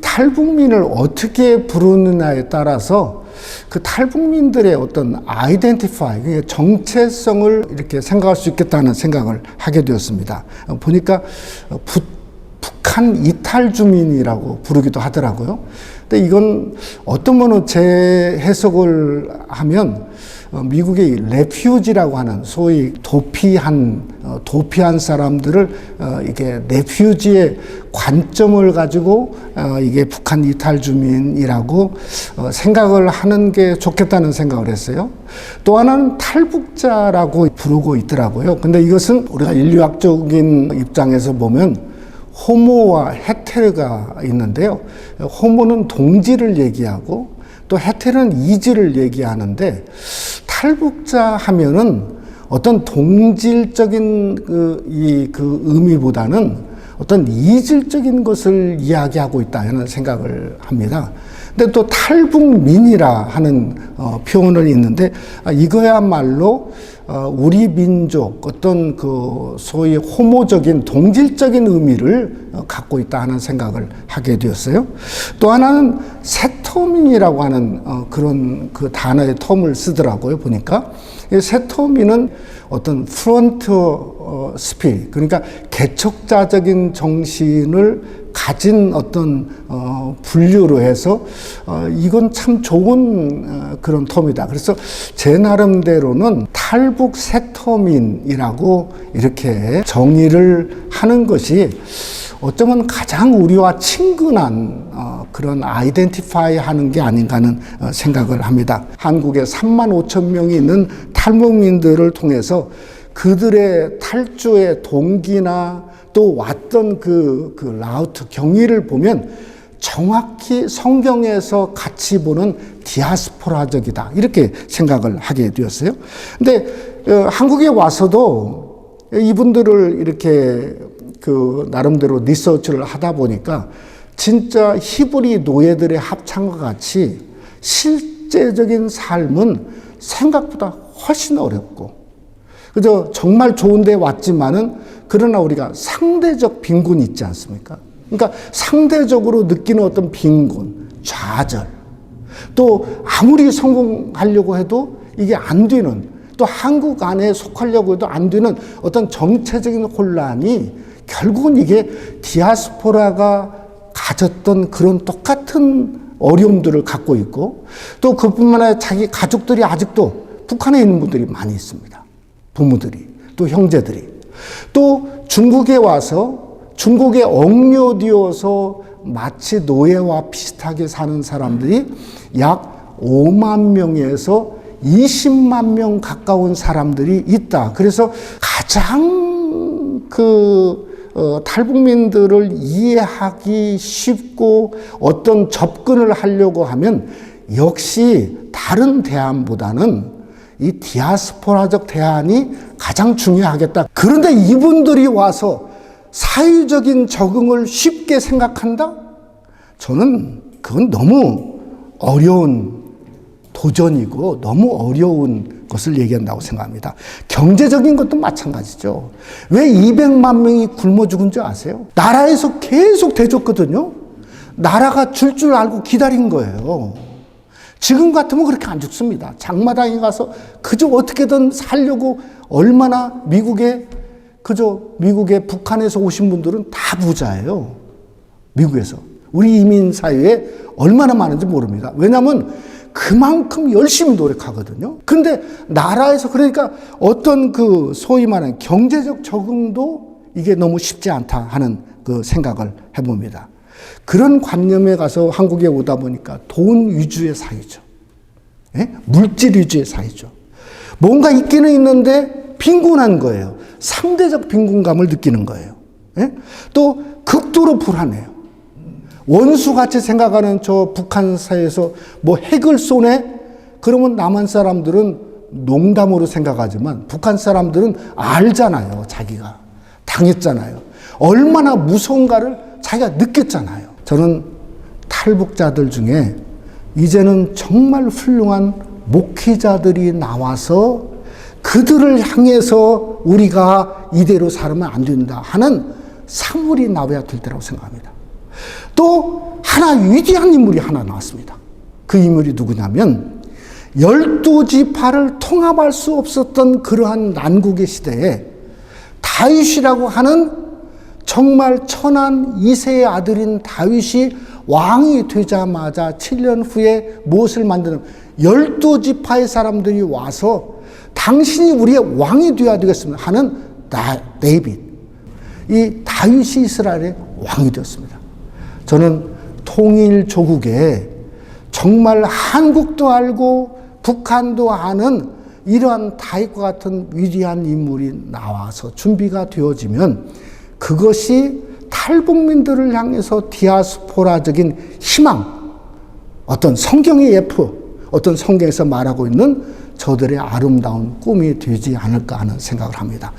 탈북민을 어떻게 부르느냐에 따라서 그 탈북민들의 어떤 아이덴티파이, 정체성을 이렇게 생각할 수 있겠다는 생각을 하게 되었습니다. 보니까 북한 이탈 주민이라고 부르기도 하더라고요. 근데 이건 어떤 분은 제 해석을 하면 미국의 레퓨지라고 하는 소위 도피한 사람들을 이게 레퓨지의 관점을 가지고 이게 북한 이탈 주민이라고 생각을 하는 게 좋겠다는 생각을 했어요. 또 하나는 탈북자라고 부르고 있더라고요. 근데 이것은 우리가 인류학적인 입장에서 보면 호모와 헤테르가 있는데요. 호모는 동지를 얘기하고 또 헤테르는 이지를 얘기하는데, 탈북자 하면은 어떤 동질적인 그 의미보다는 어떤 이질적인 것을 이야기하고 있다는 생각을 합니다. 근데 또 탈북민이라 하는 표현은 있는데, 이거야말로 우리 민족 어떤 그 소위 호모적인 동질적인 의미를 갖고 있다 하는 생각을 하게 되었어요. 또 하나는 세터민이라고 하는 그런 그 단어의 텀을 쓰더라고요. 보니까 세터민은 어떤 프론트 스피릿, 그러니까 개척자적인 정신을 가진 어떤 분류로 해서 이건 참 좋은 그런 텀이다. 그래서 제 나름대로는 탈북 세터민이라고 이렇게 정의를 하는 것이 어쩌면 가장 우리와 친근한 그런 아이덴티파이 하는 게 아닌가 하는 생각을 합니다. 한국에 3만 5천 명이 있는 탈북민들을 통해서 그들의 탈주의 동기나 또 왔던 그 라우트 경위를 보면 정확히 성경에서 같이 보는 디아스포라적이다, 이렇게 생각을 하게 되었어요. 근데 한국에 와서도 이분들을 이렇게 그 나름대로 리서치를 하다 보니까 진짜 히브리 노예들의 합창과 같이 실제적인 삶은 생각보다 훨씬 어렵고, 그저 정말 좋은 데 왔지만은 그러나 우리가 상대적 빈곤이 있지 않습니까? 그러니까 상대적으로 느끼는 어떤 빈곤, 좌절, 또 아무리 성공하려고 해도 이게 안 되는, 또 한국 안에 속하려고 해도 안 되는 어떤 정체적인 혼란이 결국은 이게 디아스포라가 가졌던 그런 똑같은 어려움들을 갖고 있고, 또 그뿐만 아니라 자기 가족들이 아직도 북한에 있는 분들이 많이 있습니다. 부모들이, 또 형제들이. 또 중국에 와서 중국에 억류되어서 마치 노예와 비슷하게 사는 사람들이 약 5만 명에서 20만 명 가까운 사람들이 있다. 그래서 가장 탈북민들을 이해하기 쉽고 어떤 접근을 하려고 하면 역시 다른 대안보다는 이 디아스포라적 대안이 가장 중요하겠다. 그런데 이분들이 와서 사회적인 적응을 쉽게 생각한다? 저는 그건 너무 어려운 도전이고 너무 어려운 것을 얘기한다고 생각합니다. 경제적인 것도 마찬가지죠. 왜 200만 명이 굶어 죽은 줄 아세요? 나라에서 계속 대줬거든요. 나라가 줄 알고 기다린 거예요. 지금 같으면 그렇게 안 죽습니다. 장마당에 가서 그저 어떻게든 살려고 얼마나 미국에 북한에서 오신 분들은 다 부자예요. 미국에서. 우리 이민 사회에 얼마나 많은지 모릅니다. 왜냐하면 그만큼 열심히 노력하거든요. 근데 나라에서 그러니까 어떤 그 소위 말하는 경제적 적응도 이게 너무 쉽지 않다 하는 그 생각을 해봅니다. 그런 관념에 가서 한국에 오다 보니까 돈 위주의 사회죠. 예? 물질 위주의 사회죠. 뭔가 있기는 있는데 빈곤한 거예요. 상대적 빈곤감을 느끼는 거예요. 예? 또 극도로 불안해요. 원수같이 생각하는 저 북한 사회에서 뭐 핵을 쏘네? 그러면 남한 사람들은 농담으로 생각하지만 북한 사람들은 알잖아요. 자기가 당했잖아요. 얼마나 무서운가를 자기가 느꼈잖아요. 저는 탈북자들 중에 이제는 정말 훌륭한 목회자들이 나와서 그들을 향해서 우리가 이대로 살면 안 된다 하는 사물이 나와야 될 때라고 생각합니다. 또 하나 위대한 인물이 하나 나왔습니다. 그 인물이 누구냐면 12지파를 통합할 수 없었던 그러한 난국의 시대에 다윗이라고 하는 정말 천한 이새의 아들인 다윗이 왕이 되자마자 7년 후에 무엇을 만드는 12지파의 사람들이 와서 당신이 우리의 왕이 되어야 되겠습니다 하는 데이빗, 이 다윗이 이스라엘의 왕이 되었습니다. 저는 통일 조국에 정말 한국도 알고 북한도 아는 이러한 다윗과 같은 위대한 인물이 나와서 준비가 되어지면 그것이 탈북민들을 향해서 디아스포라적인 희망, 어떤 성경의 예표, 어떤 성경에서 말하고 있는 저들의 아름다운 꿈이 되지 않을까 하는 생각을 합니다.